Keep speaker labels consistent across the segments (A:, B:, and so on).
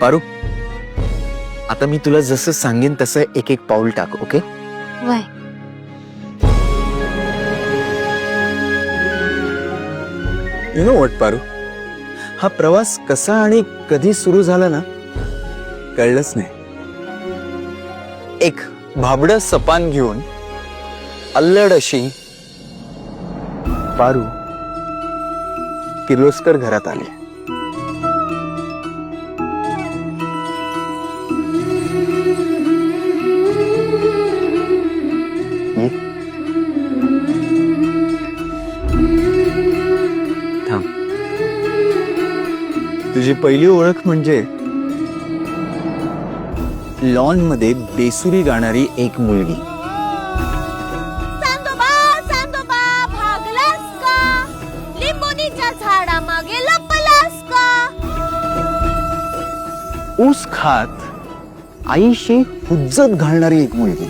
A: पारू, आता मी तुला जसं सांगेन तसं एक एक पाऊल टाक. ओके?
B: वय
A: यु नो व्हॉट पारू, हा प्रवास कसा आणि कधी सुरू झाला ना कळलंच नाही. एक भाबड सपान घेऊन अल्लड अशी पारू किर्लोस्कर घरात आली. थांब, तुझी पहिली ओळख म्हणजे लॉन मध्ये बेसुरी गाणारी एक मुलगी.
B: चांदोबा चांदोबा भागलास का, लिंबोनीच्या झाडा मागे लपलास का.
A: ऊस खात आईशी हुज्जत घालणारी एक मुलगी.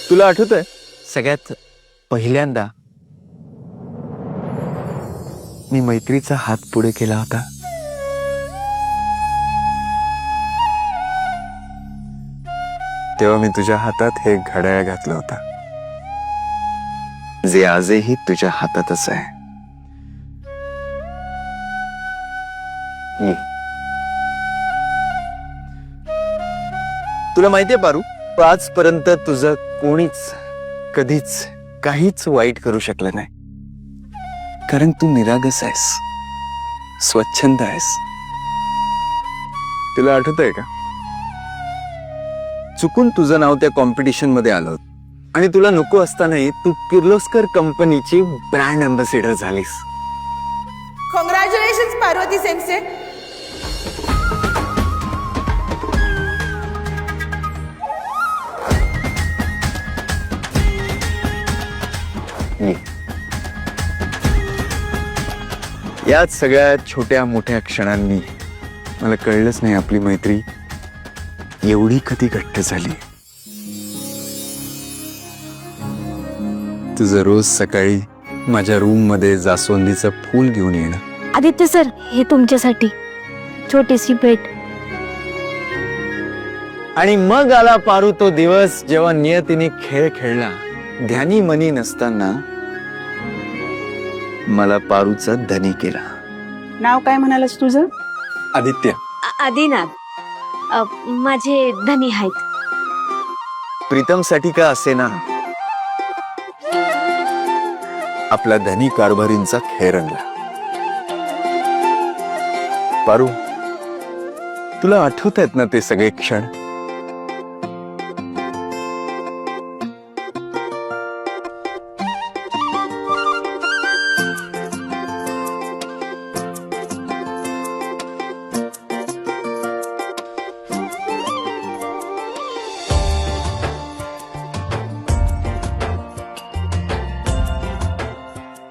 A: तुला आठवतंय सगळ्यात पहिल्यांदा मी मैत्रीचा हात पुढे केला होता? तेव्हा मी तुझ्या हातात हे घड्याळ घातलं होतं, जे आजही तुझ्या हातातच आहे. तुला माहितीये पारू, आजपर्यंत तुझं कोणीच कधीच काहीच वाईट करू शकलं नाही, कारण तू निरागस आहेस, स्वच्छंद आहेस. तुला आठवतंय का, चुकून तुझं नाव त्या कॉम्पिटिशन मध्ये आलं आणि तुला नको असतानाही तू किर्लोस्कर कंपनीची ब्रँड अँबॅसेडर झालीस.
C: कॉंग्रॅच्युलेशन्स पार्वती सेन्से.
A: याच सगळ्या छोट्या मोठ्या क्षणांनी मला कळलंच नाही आपली मैत्री एवढी कधी घट्ट झाली. तुझं रोज सकाळी माझ्या रूम मध्ये जास्वंदीचं फूल घेऊन येणं.
B: आदित्य सर, हे तुमच्यासाठी छोटीशी भेट.
A: आणि मग आला पारू तो दिवस जेव्हा नियतीने खेळ खेळला. ध्यानी मनी नसताना मला पारूचा धनी केला.
C: नाव काय म्हणालस तुझं?
A: आदित्य.
B: आदिनाथ, माझे धनी आहेत.
A: प्रीतम साठी का असे ना, आपला धनी कारभारींचा खेळ रंगला. पारू, तुला आठवत आहेत ना ते सगळे क्षण?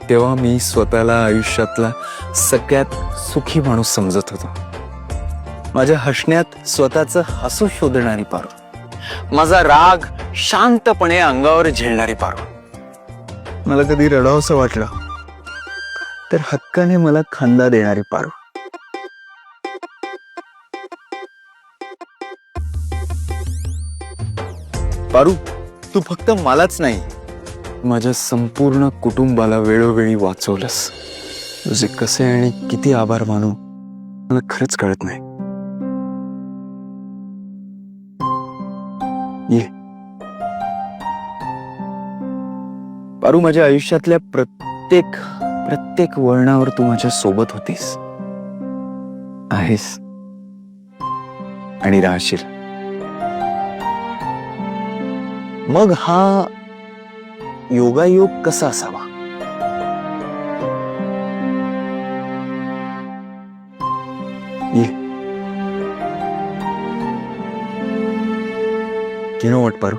A: तेव्हा मी स्वतःला आयुष्यातला सगळ्यात सुखी माणूस समजत होतो. माझ्या हसण्यात स्वतःचं हसू शोधणारी पारू, माझा राग शांतपणे अंगावर झेलणारी पारू. मला कधी रडावंसं वाटलं तर हक्काने मला खांदा देणारी पारू. पारू, तू फक्त मलाच नाही, माझ्या संपूर्ण कुटुंबाला वेळोवेळी वाचवलंस. तुझे कसे आणि किती आभार मानू मला खरंच कळत नाही. ये पारू, माझ्या आयुष्यातल्या प्रत्येक वळणावर तू माझ्या सोबत होतीस, आहेस आणि राहशील. मग हा योगायोग कसा असावा? ये यु नो व्हॉट पारू,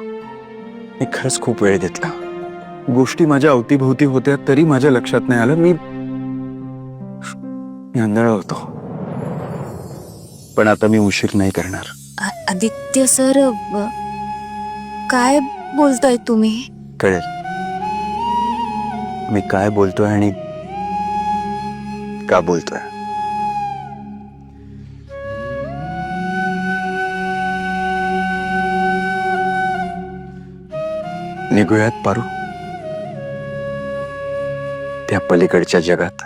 A: मी खरंच खूप वेळ घेतला. गोष्टी माझ्या अवतीभोवती होत्या तरी माझ्या लक्षात नाही आलं मी आंधळा होतो. पण आता मी उशीर नाही करणार.
B: आदित्य सर, काय बोलताय तुम्ही?
A: कळेल मी काय बोलतोय आणि का बोलतोय. निघूयात पारू त्या पलीकडच्या जगात.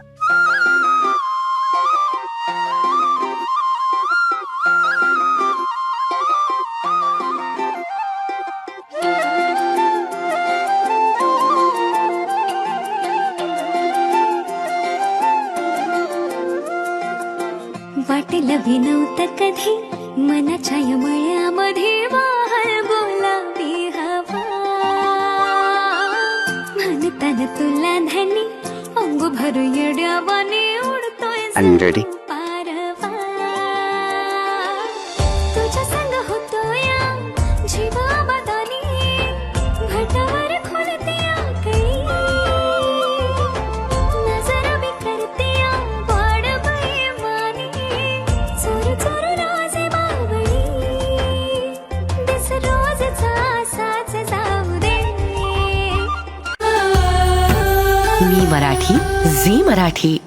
D: वाटेल भी नव्हतं कधी मनाच्या या मळ्यामध्ये वाहळ बोलावी हवा. म्हणताना तुला धनी अंग भरू येड्यावाने उडतोय
A: I'm ready.
D: पारवा. तुझ्या संग होतो या जीवा मदानी घटावर खुलते या कळी. नजर भी करते या वाड बेईमानी. चोर चोर राजे बावळी दिस रोजचा असाच जाऊ दे.
E: मी मराठी, झी मराठी.